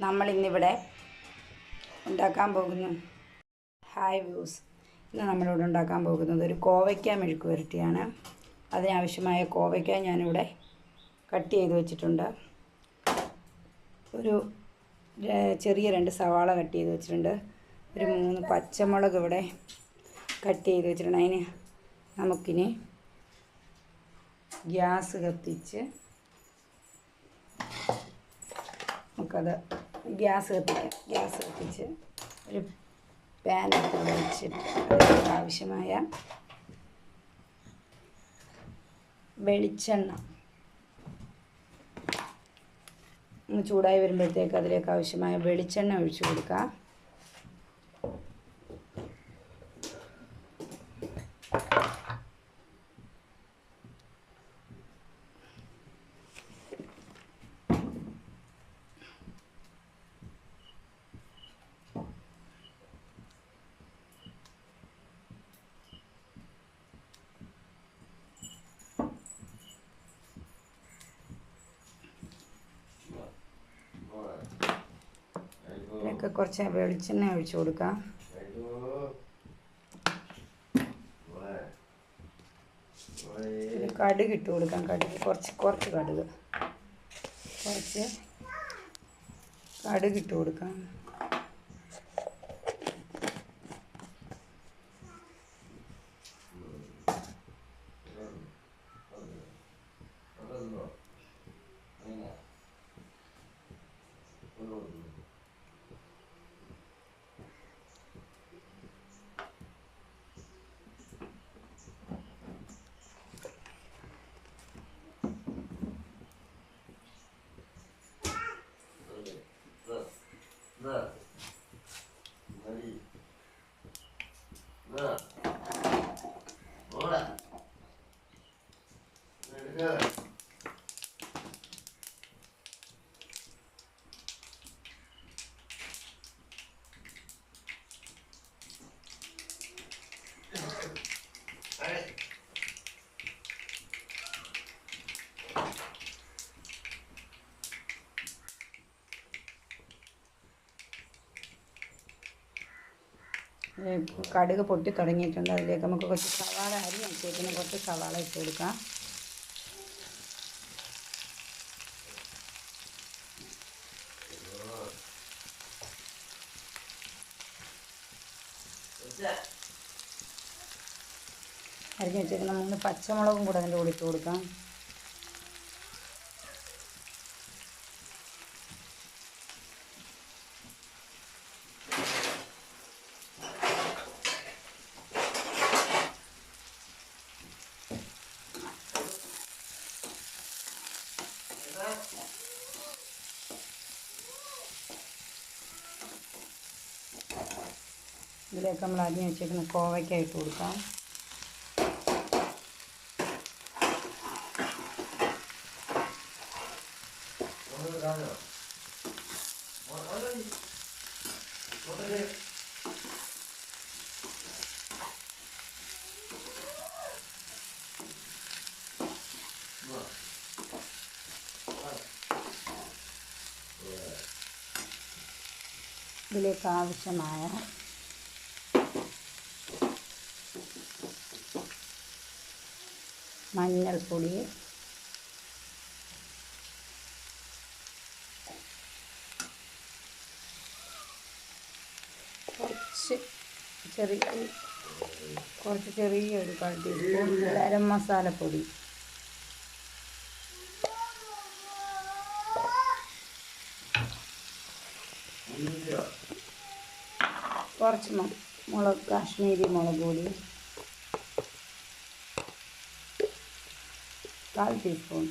നമ്മളിന്നിവിടെ ഉണ്ടാക്കാൻ പോകുന്നു. Hi views. ഇന്ന് നമ്മളിവിടെ ഉണ്ടാക്കാൻ പോകുന്നത് ഒരു കോവയ്ക്ക മെഴുക്ക് പുരട്ടിയാണ്. അതിനാവശ്യമായ കോവയ്ക്ക ഞാനിവിടെ കട്ട് ചെയ്ത് വെച്ചിട്ടുണ്ട്. ഒരു ചെറിയ 2 സവാള കട്ട് ചെയ്ത് വെച്ചിട്ടുണ്ട്. ഒരു 3 പച്ചമുളക് ഇവിടെ കട്ട് ചെയ്ത് വെച്ചിട്ടുണ്ട്. അതിന് നമുക്കിനി ഗ്യാസ് കത്തിച്ച് നമുക്കത് ഗ്യാസ് കത്തിച്ച് ഒരു പാൻ വെച്ചിട്ട് അതിലേക്ക് ആവശ്യമായ വെളിച്ചെണ്ണ ചൂടായി വരുമ്പോഴത്തേക്ക് അതിലേക്ക് ആവശ്യമായ വെളിച്ചെണ്ണ ഒഴിച്ചു കൊടുക്കാം. ഇതിലേക്ക് കുറച്ച് വെളിച്ചെണ്ണ ഒഴിച്ചു കൊടുക്കാം. കടുക് ഇട്ട് കൊടുക്കാം. കുറച്ച് കടുക് ഇട്ട് കൊടുക്കാം. കടുക് പൊട്ടി തുടങ്ങിയിട്ടുണ്ട്. അതിലേക്ക് നമുക്ക് കുറച്ച് സവാള അരിഞ്ഞ് കുറച്ച് സവാള ഇട്ട് കൊടുക്കാം. അരിഞ്ഞ് വെച്ചേക്കുന്ന 3 പച്ചമുളകും കൂടെ അതിൻ്റെ കൂടെ ഇട്ട് കൊടുക്കാം. ഇതിലേക്ക് നമ്മൾ അരിഞ്ഞ് വെച്ചേക്കുന്ന കോവയ്ക്ക ഇട്ട് കൊടുക്കാം. ഇതിലേക്ക് ആവശ്യമായ മഞ്ഞൾപ്പൊടി, കുറച്ച് ചെറിയൊരു 1 ടീസ്പൂൺ ഗരം മസാലപ്പൊടി, കുറച്ച് കാശ്മീരി മുളക് പൊടി 1/4 ടീസ്പൂൺ,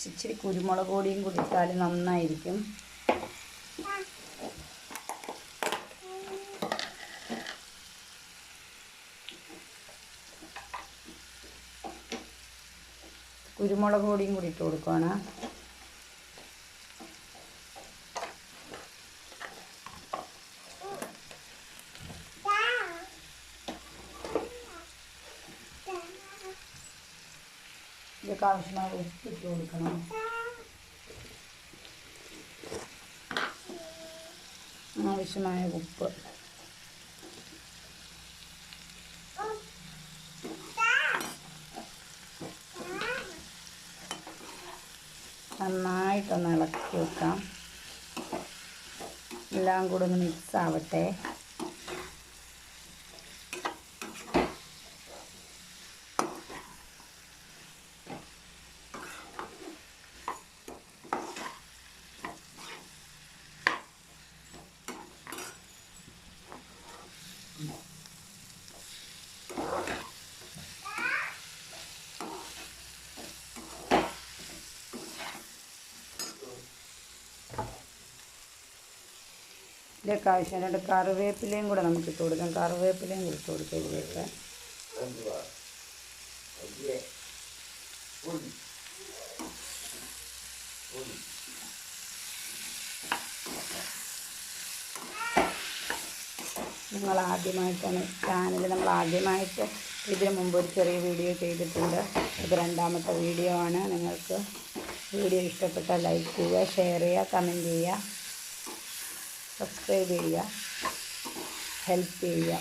ഇച്ചിരി കുരുമുളക് പൊടിയും കൂടി ഇട്ടാൽ നന്നായിരിക്കും. കുരുമുളക് പൊടിയും കൂടി ഇട്ട് കൊടുക്കുകയാണ്. ഇതിലേക്ക് ആവശ്യമായ ഉപ്പ് ഇട്ട് കൊടുക്കണം. ആവശ്യമായ ഉപ്പ്. നന്നായിട്ടൊന്ന് ഇളക്കി വെക്കാം. എല്ലാം കൂടെ ഒന്ന് മിക്സ് ആവട്ടെ. ഇതിലേക്ക് ആവശ്യമായിട്ട് കറിവേപ്പിലയും കൂടെ നമുക്ക് ഇട്ട് കൊടുക്കാം. കറിവേപ്പിലയും കൂടി ഇട്ട് കൊടുക്കാം ഇതിലേക്ക്. നമ്മൾ ആദ്യമായിട്ട് ഇതിന് മുമ്പ് ഒരു ചെറിയ വീഡിയോ ചെയ്തിട്ടുണ്ട്. ഇത് രണ്ടാമത്തെ വീഡിയോ ആണ്. നിങ്ങൾക്ക് വീഡിയോ ഇഷ്ടപ്പെട്ടാൽ ലൈക്ക് ചെയ്യുക, ഷെയർ ചെയ്യുക, കമൻറ്റ് ചെയ്യുക, സബ്സ്ക്രൈബ് ചെയ്യുക, ഹെൽപ്പ് ചെയ്യുക.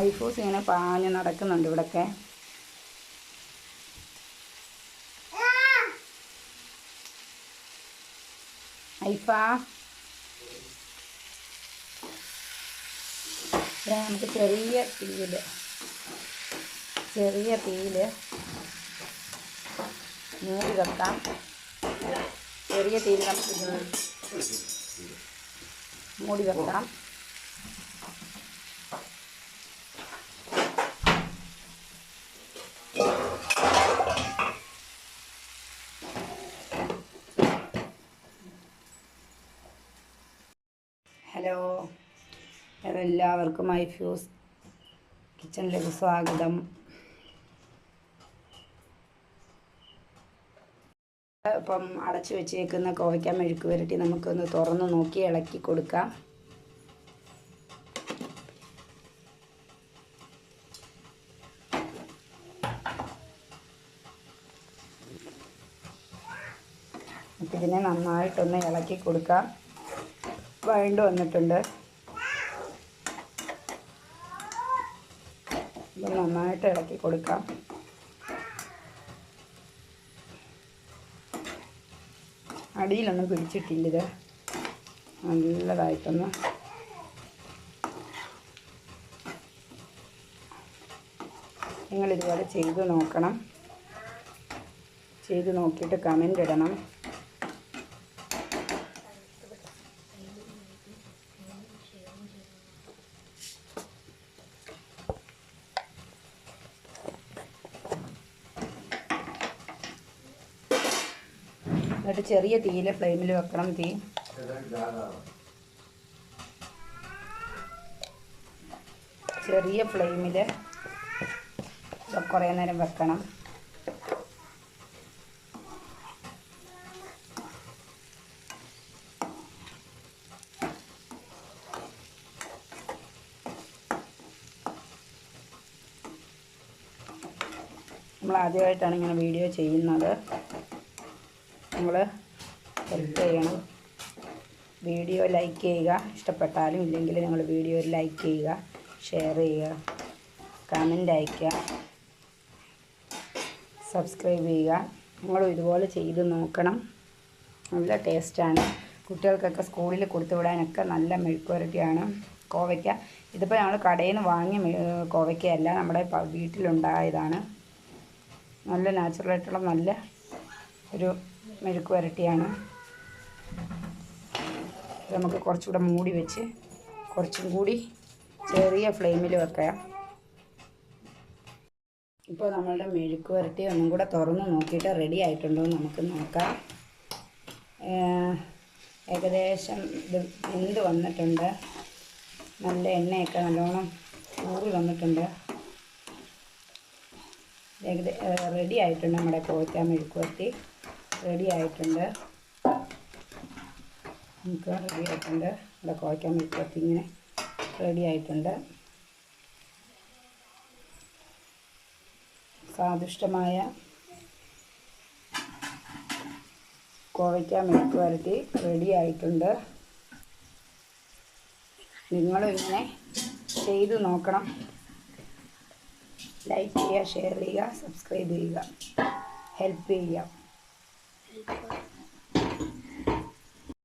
ഐഫൂസ് ഇങ്ങനെ പാഞ്ഞ് നടക്കുന്നുണ്ട് ഇവിടൊക്കെ. ഐഫാ, നമുക്ക് ചെറിയ തീയിൽ മൂടി വെക്കാം. ചെറിയ തീയിൽ നമുക്ക് മൂടി വെക്കാം. ഹലോ, എല്ലാവർക്കും ഐഫ്യൂസ് കിച്ചണിലേക്ക് സ്വാഗതം. ഇപ്പം അടച്ചു വെച്ചേക്കുന്ന കോവയ്ക്ക മെഴുക്ക് പുരട്ടി നമുക്കൊന്ന് തുറന്ന് നോക്കി ഇളക്കി കൊടുക്കാം. ഇതിനെ നന്നായിട്ടൊന്ന് ഇളക്കി കൊടുക്കാം. വഴണ്ട് വന്നിട്ടുണ്ട്. ഇത് നന്നായിട്ട് ഇളക്കി കൊടുക്കാം. അടിയിലൊന്നും പിടിച്ചിട്ടില്ല. ഇത് നല്ലതായിട്ടൊന്ന് നിങ്ങളിതുപോലെ ചെയ്ത് നോക്കണം. ചെയ്ത് നോക്കിയിട്ട് കമൻ്റ് ഇടണം. എന്നിട്ട് ചെറിയ തീയിൽ ഫ്ലെയിമിൽ വെക്കണം. തീ ചെറിയ ഫ്ലെയിമിൽ കുറേ നേരം വെക്കണം. നമ്മൾ ആദ്യമായിട്ടാണ് ഇങ്ങനെ വീഡിയോ ചെയ്യുന്നത്. നിങ്ങൾ ഹെൽപ്പ് ചെയ്യണം. വീഡിയോ ലൈക്ക് ചെയ്യുക. ഇഷ്ടപ്പെട്ടാലും ഇല്ലെങ്കിൽ നിങ്ങൾ വീഡിയോ ലൈക്ക് ചെയ്യുക, ഷെയർ ചെയ്യുക, കമൻ്റ് അയയ്ക്കുക, സബ്സ്ക്രൈബ് ചെയ്യുക. നിങ്ങളും ഇതുപോലെ ചെയ്ത് നോക്കണം. നല്ല ടേസ്റ്റാണ്. കുട്ടികൾക്കൊക്കെ സ്കൂളിൽ കൊടുത്തു വിടാനൊക്കെ നല്ല മെഴുക്ക് പുരട്ടിയാണ് കോവയ്ക്ക. ഇതിപ്പോൾ ഞങ്ങൾ കടയിൽ നിന്ന് വാങ്ങിയ കോവയ്ക്കയല്ല, നമ്മുടെ വീട്ടിലുണ്ടായതാണ്. നല്ല നാച്ചുറലായിട്ടുള്ള നല്ല ഒരു മെഴുക്ക് പുരട്ടിയാണ്. നമുക്ക് കുറച്ചുകൂടെ മൂടി വെച്ച് കുറച്ചും കൂടി ചെറിയ ഫ്ലെയിമിൽ വെക്കാം. ഇപ്പോൾ നമ്മളുടെ മെഴുക്ക് പുരട്ടി ഒന്നും കൂടെ തുറന്ന് നോക്കിയിട്ട് റെഡി ആയിട്ടുണ്ടോ എന്ന് നമുക്ക് നോക്കാം. ഏകദേശം ഇത് വെന്ത് വന്നിട്ടുണ്ട്. നല്ല എണ്ണയൊക്കെ നല്ലോണം ഊറി വന്നിട്ടുണ്ട്. റെഡി ആയിട്ടുണ്ട് നമ്മുടെ കോവയ്ക്ക മെഴുക്ക് പുരട്ടി. റെഡി ആയിട്ടുണ്ട്. നമുക്ക് റെഡി ആയിട്ടുണ്ട്. ഇവിടെ കോവയ്ക്ക മെഴുക്കുവരട്ടി ഇങ്ങനെ റെഡി ആയിട്ടുണ്ട്. സ്വാദിഷ്ടമായ കോവയ്ക്ക മെഴുക്കുവരട്ടി റെഡി ആയിട്ടുണ്ട്. നിങ്ങളും ഇങ്ങനെ ചെയ്ത് നോക്കണം. ലൈക്ക് ചെയ്യുക, ഷെയർ ചെയ്യുക, സബ്സ്ക്രൈബ് ചെയ്യുക, ഹെൽപ്പ് ചെയ്യുക.